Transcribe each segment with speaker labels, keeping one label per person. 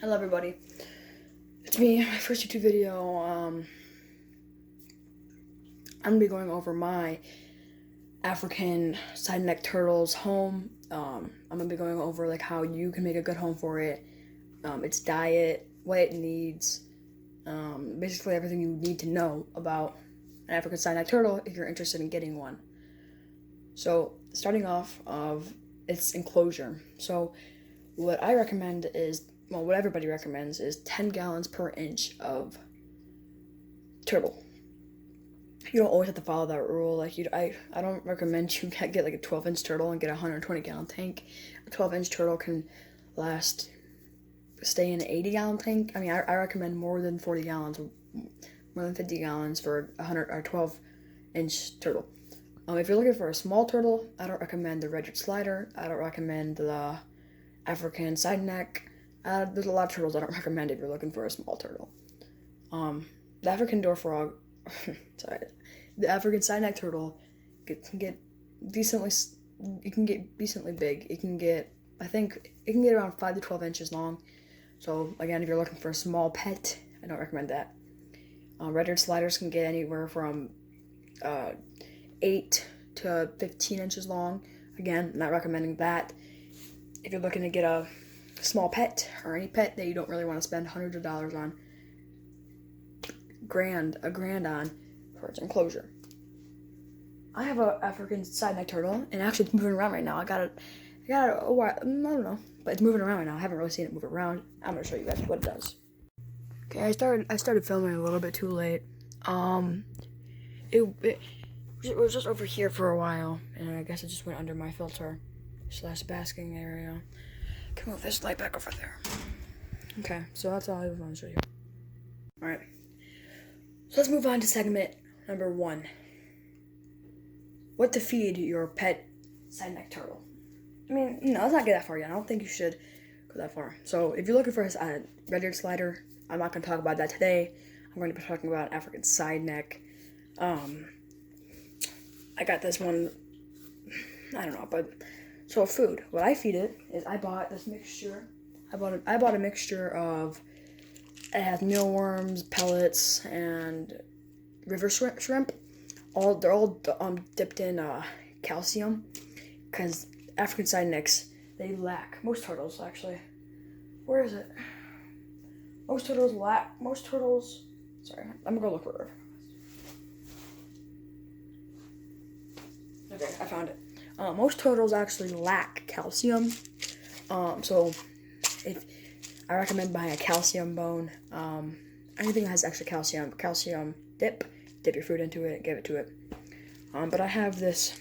Speaker 1: Hello everybody, it's me, my first YouTube video. I'm gonna be going over my African Sideneck Turtle's home. I'm gonna be going over like how you can make a good home for it, its diet, what it needs, basically everything you need to know about an African Sideneck Turtle if you're interested in getting one. So starting off of its enclosure. So what I recommend is, well, what everybody recommends is 10 gallons per inch of turtle. You don't always have to follow that rule. Like I don't recommend you get like a 12-inch turtle and get a 120-gallon tank. A 12-inch turtle can stay in an 80-gallon tank. I mean, I recommend more than 40 gallons, more than 50 gallons for a 12-inch turtle. If you're looking for a small turtle, I don't recommend the red slider. I don't recommend the African side neck. There's a lot of turtles I don't recommend if you're looking for a small turtle. The African door frog, the African side neck turtle can get decently big. It can get, I think, it can get around 5 to 12 inches long. So again, if you're looking for a small pet, I don't recommend that. Red-eared sliders can get anywhere from 8 to 15 inches long. Again, not recommending that. If you're looking to get a small pet or any pet that you don't really want to spend hundreds of dollars on, a grand on for its enclosure. I have a African side neck turtle, and actually it's moving around right now. I got it a while, I don't know, but it's moving around right now. I haven't really seen it move around. I'm gonna show you guys what it does. Okay, I started filming a little bit too late. It was just over here for a while, and I guess it just went under my filter / basking area. Can move this light back over there. Okay, so that's all I want to show you. Alright. So let's move on to segment number 1. What to feed your pet side neck turtle. I mean, let's not get that far yet. I don't think you should go that far. So if you're looking for a red-eared slider, I'm not going to talk about that today. I'm going to be talking about African side neck. I got this one, I don't know, but so food. What I feed it is I bought this mixture. I bought a mixture of, it has mealworms, pellets, and river shrimp. They're all dipped in calcium, because African side necks, they lack, most turtles actually. Where is it? Most turtles, sorry, I'm gonna go look for it. Okay, I found it. Most turtles actually lack calcium. So if I recommend buying a calcium bone, anything that has extra calcium dip your food into it, give it to it. But I have this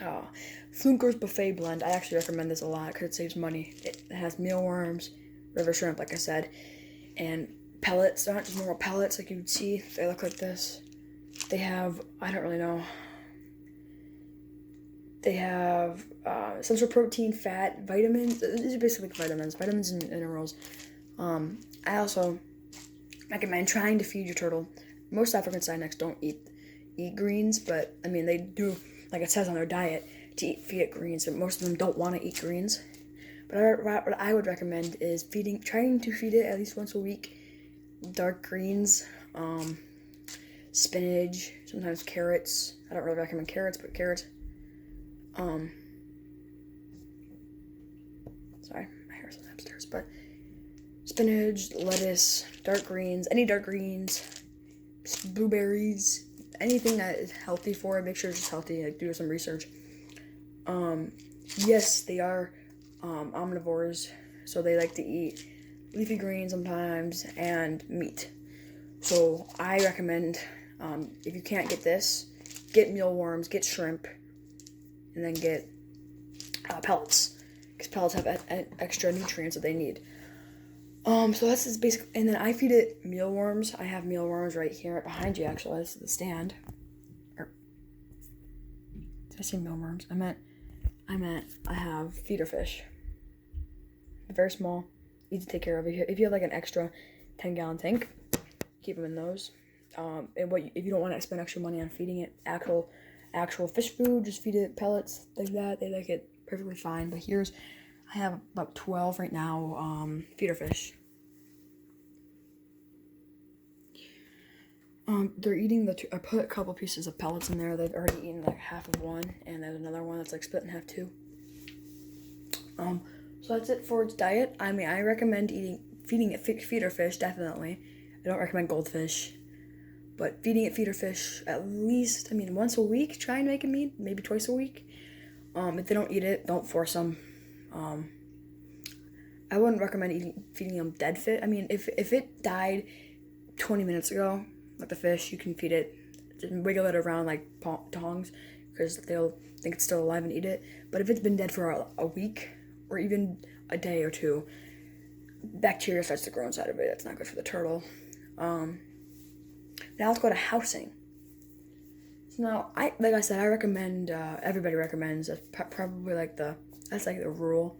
Speaker 1: Flunkers Buffet blend. I actually recommend this a lot because it saves money. It has mealworms, river shrimp, like I said, and pellets. They're not just normal pellets like you would see. They look like this. They have, I don't really know. They have essential protein, fat, vitamins. These are basically vitamins and minerals. I also recommend trying to feed your turtle. Most African side necks don't eat greens, but I mean they do, like it says on their diet, to feed it greens. But most of them don't want to eat greens. But what I would recommend is trying to feed it at least once a week dark greens, spinach, sometimes carrots. I don't really recommend carrots, but carrots. Sorry, my hair's upstairs, but spinach, lettuce, dark greens, any dark greens, blueberries, anything that is healthy for it. Make sure it's just healthy. Like, do some research. Yes, they are omnivores, so they like to eat leafy greens sometimes and meat. So I recommend, if you can't get this, get mealworms, get shrimp, and then get pellets, because pellets have extra nutrients that they need. So that's just basic. And then I feed it mealworms. I have mealworms right here, right behind you. Actually, this is the stand. Did I say mealworms? I meant I have feeder fish. Very small, easy to take care of. If you have like an extra 10-gallon tank, keep them in those. And if you don't want to spend extra money on feeding it actual fish food, just feed it pellets like that. They like it perfectly fine. But I have about 12 right now, feeder fish. They're eating I put a couple pieces of pellets in there. They've already eaten like half of one, and there's another one that's like split in half too. So that's it for its diet. I mean, I recommend feeding it feeder fish, definitely. I don't recommend goldfish, but feeding it feeder fish at least, once a week. Try and make it meat, maybe twice a week. If they don't eat it, don't force them. I wouldn't recommend feeding them dead fish. If it died 20 minutes ago, like the fish, you can feed it, just wiggle it around like tongs, because they'll think it's still alive and eat it. But if it's been dead for a week, or even a day or two, bacteria starts to grow inside of it. It's not good for the turtle. Now let's go to housing. So now, like I said, I recommend, everybody recommends, probably that's like the rule,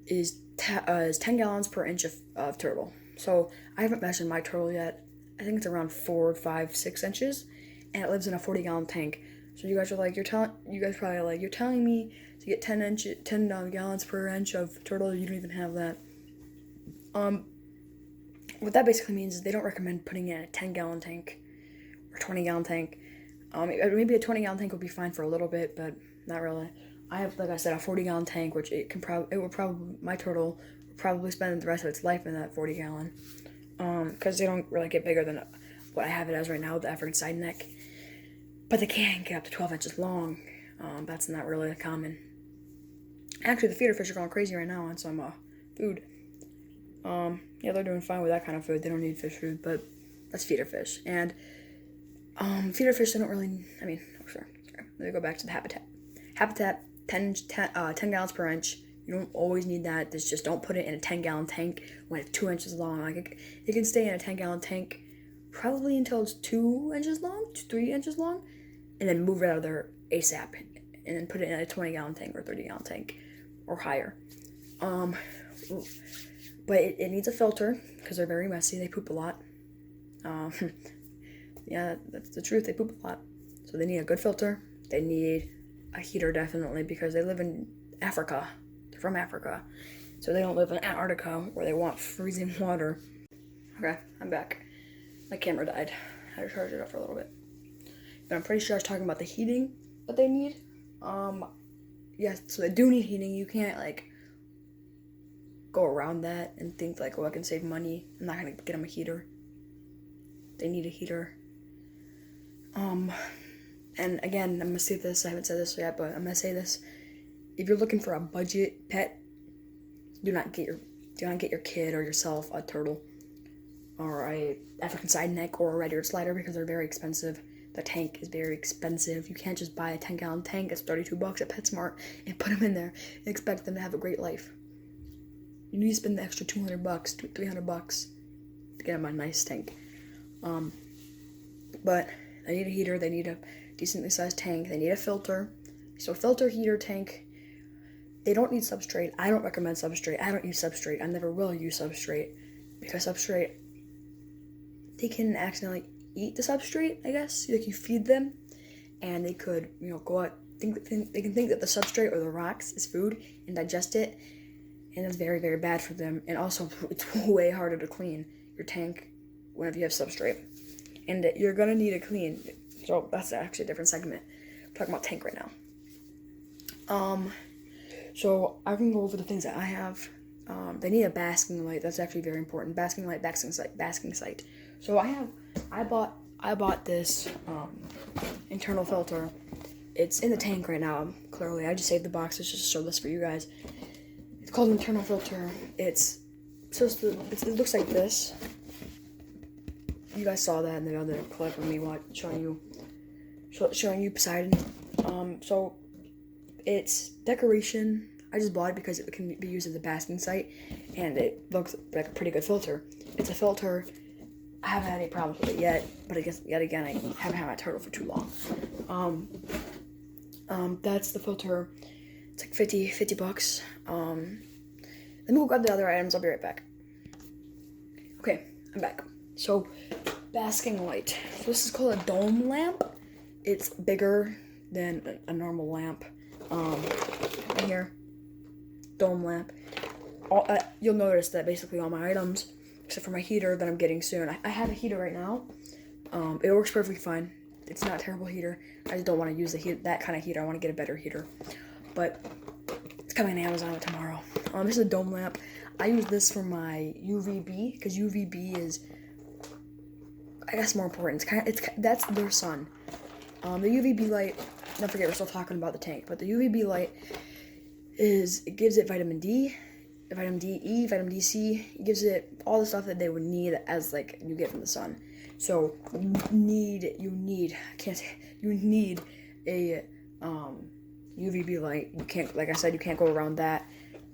Speaker 1: is 10 gallons per inch of turtle. So I haven't measured my turtle yet. I think it's around 4, 5, 6 inches, and it lives in a 40-gallon tank. So you guys are like, you're telling me to get 10 gallons per inch of turtle. You don't even have that. What that basically means is they don't recommend putting it in a 10-gallon tank or 20-gallon tank. Maybe a 20-gallon tank would be fine for a little bit, but not really. I have, like I said, a 40-gallon tank, which my turtle would probably spend the rest of its life in that 40-gallon. Because they don't really get bigger than what I have it as right now, the African side neck. But they can get up to 12 inches long. That's not really common. Actually, the feeder fish are going crazy right now on some food. Yeah, they're doing fine with that kind of food. They don't need fish food, but that's feeder fish. And feeder fish, they don't really, sorry. Let me go back to the habitat. Habitat, 10 gallons per inch. You don't always need that. Just don't put it in a 10-gallon tank when it's 2 inches long. It can stay in a 10-gallon tank probably until it's 2 inches long, 3 inches long, and then move it out of there ASAP, and then put it in a 20-gallon tank or 30-gallon tank or higher. But it needs a filter because they're very messy. They poop a lot. Yeah, that's the truth. They poop a lot. So they need a good filter. They need a heater, definitely, because they live in Africa. They're from Africa. So they don't live in Antarctica where they want freezing water. Okay, I'm back. My camera died. I had to charge it up for a little bit. But I'm pretty sure I was talking about the heating that they need. Yes, so they do need heating. You can't, go around that and think, I can save money. I'm not going to get them a heater. They need a heater. And again, I'm going to say this. I haven't said this yet, but I'm going to say this. If you're looking for a budget pet, do not get your kid or yourself a turtle or a African side neck or a red-eared slider, because they're very expensive. The tank is very expensive. You can't just buy a 10-gallon tank that's $32 at PetSmart and put them in there and expect them to have a great life. You need to spend the extra $200, $300 to get them a nice tank. But they need a heater. They need a decently sized tank. They need a filter. So filter, heater, tank. They don't need substrate. I don't recommend substrate. I don't use substrate. I never will use substrate, because substrate, they can accidentally eat the substrate, I guess. You feed them, and they could, go out. They can think that the substrate or the rocks is food and digest it, and that's very, very bad for them. And also, it's way harder to clean your tank whenever you have substrate, and you're gonna need to clean. So that's actually a different segment. I'm talking about tank right now. So I can go over the things that I have. They need a basking light. That's actually very important. Basking light, basking site. So I bought this internal filter. It's in the tank right now. Clearly, I just saved the box just to show this for you guys. It's called an internal filter. It looks like this. You guys saw that in the other clip of me showing you Poseidon. So it's decoration. I just bought it because it can be used as a basking site, and it looks like a pretty good filter. It's a filter. I haven't had any problems with it yet, but I guess yet again I haven't had my turtle for too long. That's the filter. It's like $50. Let me go grab the other items. I'll be right back. Okay, I'm back. So, basking light. So this is called a dome lamp. It's bigger than a normal lamp. Right here, dome lamp. You'll notice that basically all my items, except for my heater that I'm getting soon. I have a heater right now, It works perfectly fine. It's not a terrible heater. I just don't want to use that kind of heater. I want to get a better heater. But it's coming on Amazon tomorrow. This is a dome lamp. I use this for my UVB because UVB is, I guess, more important. That's their sun. The UVB light. Don't forget, we're still talking about the tank, but the UVB light it gives it vitamin D, vitamin D E, vitamin D C. It gives it all the stuff that they would need as like you get from the sun. So you need a UVB light. You can't, like I said, you can't go around that.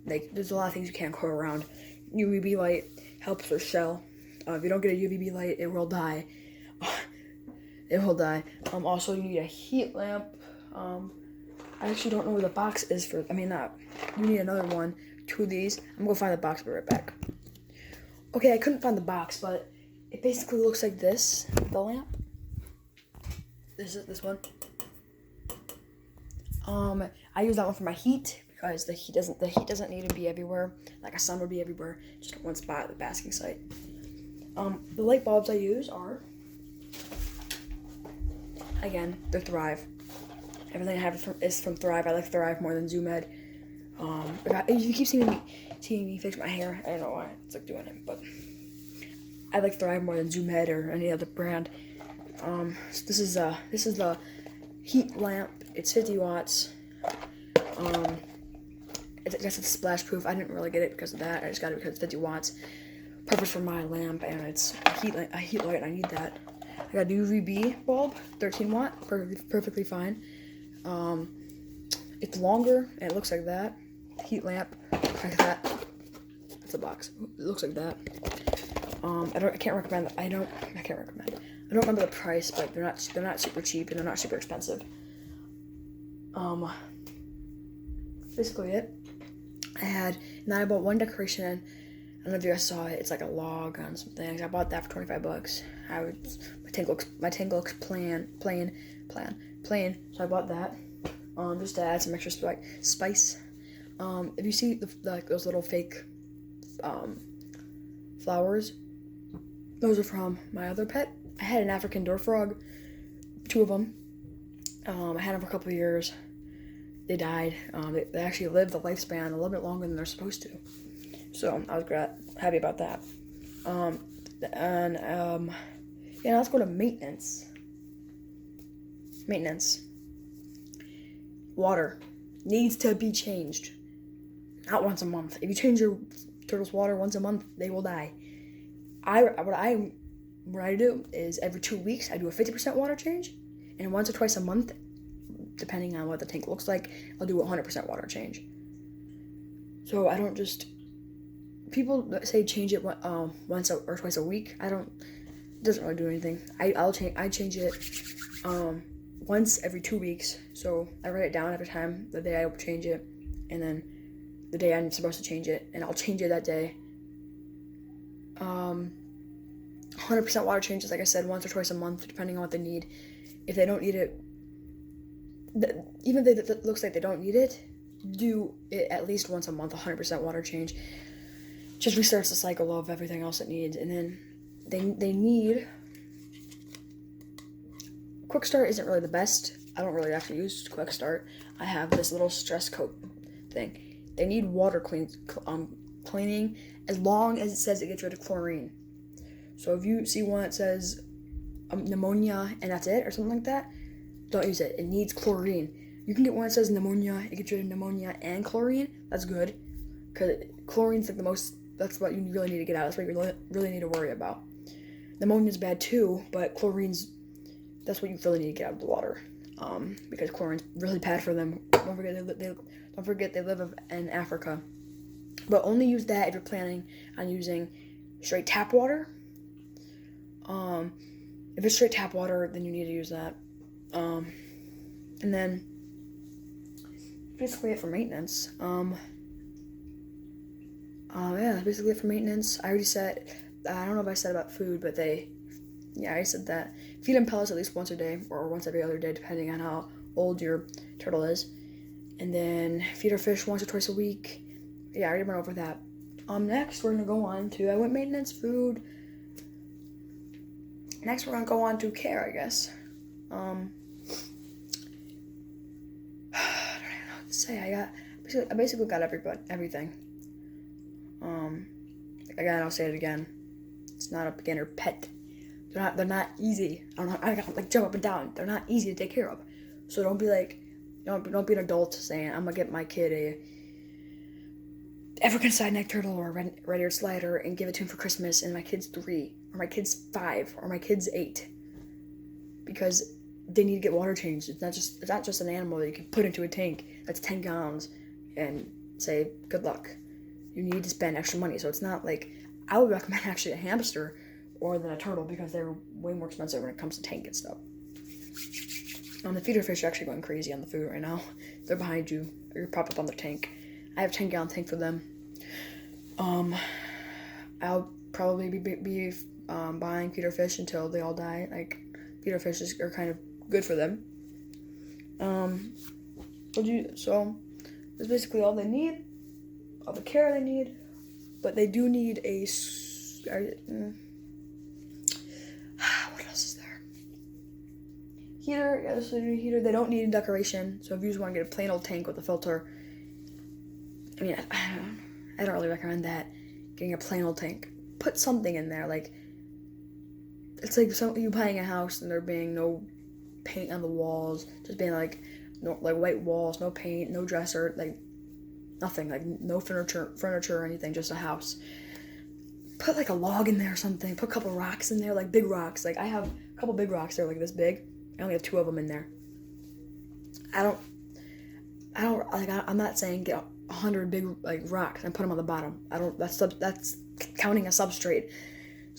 Speaker 1: Like, there's a lot of things you can't go around. UVB light helps their shell. If you don't get a UVB light, it will die. It will die. Also, you need a heat lamp. I actually don't know where the box is for. You need another one. 2 of these. I'm gonna find the box. Be right back. Okay, I couldn't find the box, but it basically looks like this. The lamp. This one. I use that one for my heat because the heat doesn't need to be everywhere like a sun would be everywhere. Just at one spot at the basking site. The light bulbs I use are, again, they're Thrive. Everything I have is from Thrive. I like Thrive more than Zoom Ed. If you keep seeing me fix my hair, I don't know why it's like doing it, but I like Thrive more than Zoom Ed or any other brand. So this is the heat lamp. It's 50 watts. I guess it's splash proof. I didn't really get it because of that. I just got it because it's 50 watts. Perfect for my lamp, and it's a heat light, and I need that. I got a UVB bulb, 13 watt, perfectly fine. It's longer, and it looks like that. Heat lamp, like that. That's a box. It looks like that. I can't recommend. I don't remember the price, but they're not super cheap, and they're not super expensive. Basically it. I bought one decoration in. I don't know if you guys saw it. It's like a log on some things. I bought that for $25. My tank looks plain. So I bought that. Just to add some extra spice. If you see those little fake flowers, those are from my other pet. I had an African door frog, 2 of them. I had them for a couple of years. They died. They actually lived the lifespan a little bit longer than they're supposed to. So I was happy about that. Let's go to maintenance. Water needs to be changed. Not once a month. If you change your turtle's water once a month, they will die. What I do is every 2 weeks I do a 50% water change, and once or twice a month, depending on what the tank looks like, I'll do a 100% water change. So I don't just. People that say change it once or twice a week. It doesn't really do anything. I change it once every 2 weeks. So I write it down every time the day I change it, and then the day I'm supposed to change it, and I'll change it that day. 100% water changes, like I said, once or twice a month, depending on what they need. If they don't need it, even if it looks like they don't need it, do it at least once a month, 100% water change. Just restarts the cycle of everything else it needs. And then they need. Quick Start isn't really the best. I don't really actually use Quick Start. I have this little stress coat thing. They need water cleaning as long as it says it gets rid of chlorine. So if you see one that says pneumonia and that's it or something like that, don't use it. It needs chlorine. You can get one that says pneumonia, it gets rid of pneumonia and chlorine. That's good, because chlorine's like the most. That's what you really need to get out. That's what you really need to worry about. Pneumonia's bad too, but that's what you really need to get out of the water. Because chlorine's really bad for them. Don't forget they live in Africa. But only use that if you're planning on using straight tap water. If it's straight tap water, then you need to use that. And then basically it for maintenance. That's basically it for maintenance. I already said, I don't know if I said about food, but I said that. Feed them pellets at least once a day, or once every other day, depending on how old your turtle is. And then feed our fish once or twice a week. Yeah, I already went over that. Next, we're going to go on to, I went maintenance, food. Next, we're gonna go on to care, I guess. I don't even know what to say. I basically got everything. Again, I'll say it again. It's not a beginner pet. They're not easy. I gotta like jump up and down. They're not easy to take care of. So don't be like, don't be an adult saying I'm gonna get my kid a African Sideneck Turtle or a red-eared slider and give it to him for Christmas, and my kid's 3, or my kid's 5, or my kid's 8, because they need to get water changed. It's not just an animal that you can put into a tank that's 10 gallons and say good luck. You need to spend extra money. So it's not like, I would recommend actually a hamster or than a turtle, because they're way more expensive when it comes to tank and stuff. The feeder fish are actually going crazy on the food right now. They're behind you. You're propped up on their tank. I have a 10-gallon tank for them. I'll probably be buying feeder fish until they all die. Like, feeder fish are kind of good for them. So that's basically all they need, all the care they need, but they do need a. What else is there? Heater. Yes, they need a heater. They don't need a decoration. So if you just want to get a plain old tank with a filter, I mean, I don't really recommend that. Getting a plain old tank. Put something in there. Like, it's like you buying a house and there being no paint on the walls, just being like white walls, no paint, no dresser, like nothing, like no furniture or anything, just a house. Put like a log in there or something. Put a couple rocks in there, like big rocks. Like I have a couple big rocks. They're like this big. I only have 2 of them in there. I'm not saying get 100 big like rocks and put them on the bottom. That's counting a substrate.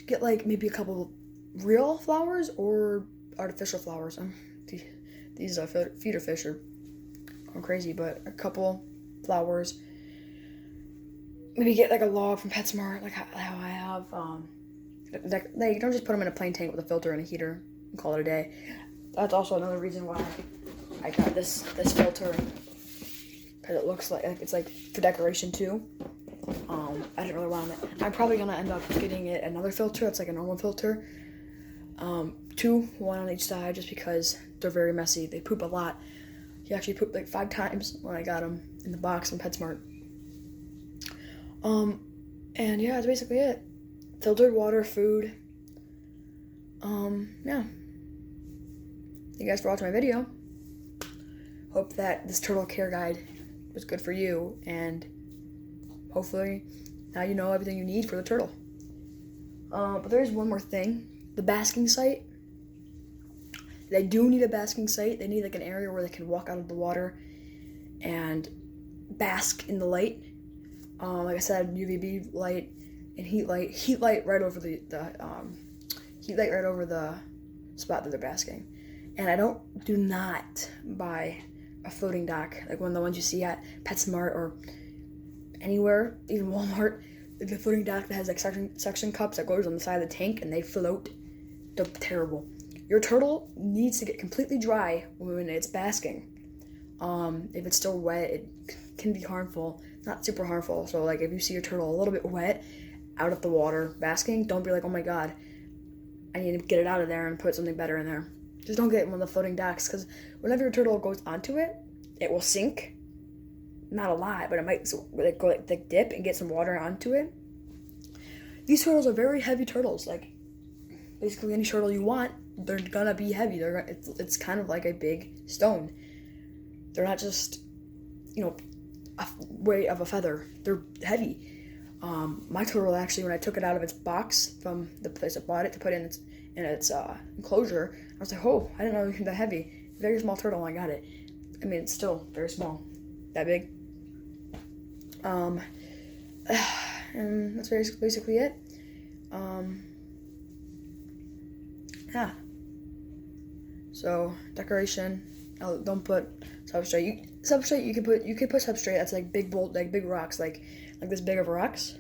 Speaker 1: Get like maybe a couple real flowers or artificial flowers. These feeder fish are going crazy, but a couple flowers. Maybe get like a log from PetSmart, like how I have. You don't just put them in a plain tank with a filter and a heater and call it a day. That's also another reason why I got this filter, because it looks like it's like for decoration too. I didn't really want it. I'm probably gonna end up getting it another filter. It's like a normal filter. 2, 1 on each side, just because they're very messy. They poop a lot. He actually pooped like 5 times when I got him in the box from PetSmart. And yeah, that's basically it. Filtered water, food. Yeah. Thank you guys for watching my video. Hope that this turtle care guide was good for you, and hopefully now you know everything you need for the turtle. But there's one more thing. The basking site. They do need a basking site. They need like an area where they can walk out of the water and bask in the light. Like I said, UVB light and heat light right over the heat light right over the spot that they're basking. And do not buy a floating dock like one of the ones you see at PetSmart or anywhere, even Walmart. The floating dock that has like suction cups that goes on the side of the tank and they float. They're terrible. Your turtle needs to get completely dry when it's basking. If it's still wet, it can be harmful. Not super harmful. So like if you see your turtle a little bit wet out of the water basking, don't be like, oh my god, I need to get it out of there and put something better in there. Just don't get one of the floating docks, because whenever your turtle goes onto it, it will sink. Not a lot, but it might go like dip and get some water onto it. These turtles are very heavy turtles. Like basically any turtle you want, they're gonna be heavy. It's kind of like a big stone. They're not just, a weight of a feather. They're heavy. My turtle actually, when I took it out of its box from the place I bought it to put in its enclosure, I was like, oh, I didn't know it was that heavy. Very small turtle when I got it. I mean, it's still very small. That big. And that's basically it. Yeah. So decoration. Don't put substrate. Substrate you could put substrate that's like big rocks, like this big of rocks.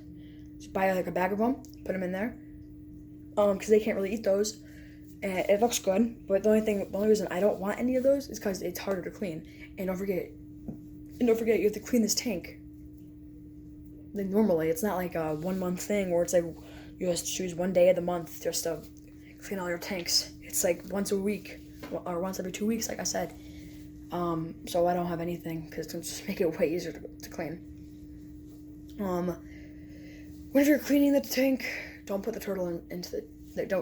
Speaker 1: Just buy like a bag of them, put them in there. Because they can't really eat those, and it looks good. But the only reason I don't want any of those is because it's harder to clean. And don't forget, you have to clean this tank. Like normally, it's not like a 1 month thing where it's like you just choose one day of the month just to clean all your tanks. It's like once a week or once every 2 weeks, like I said. So I don't have anything because it's just make it way easier to clean. Whenever you're cleaning the tank, don't put the turtle into the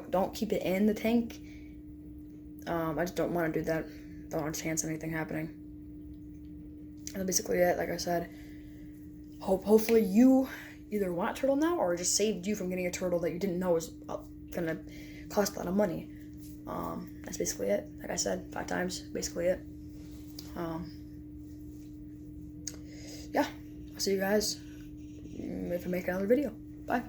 Speaker 1: don't keep it in the tank. I just don't want to do that. Don't want a chance of anything happening. And that's basically it. Like I said, hopefully you either want a turtle now or it just saved you from getting a turtle that you didn't know was gonna cost a lot of money. That's basically it. Like I said 5 times, basically it. Yeah, I'll see you guys if I make another video. Bye.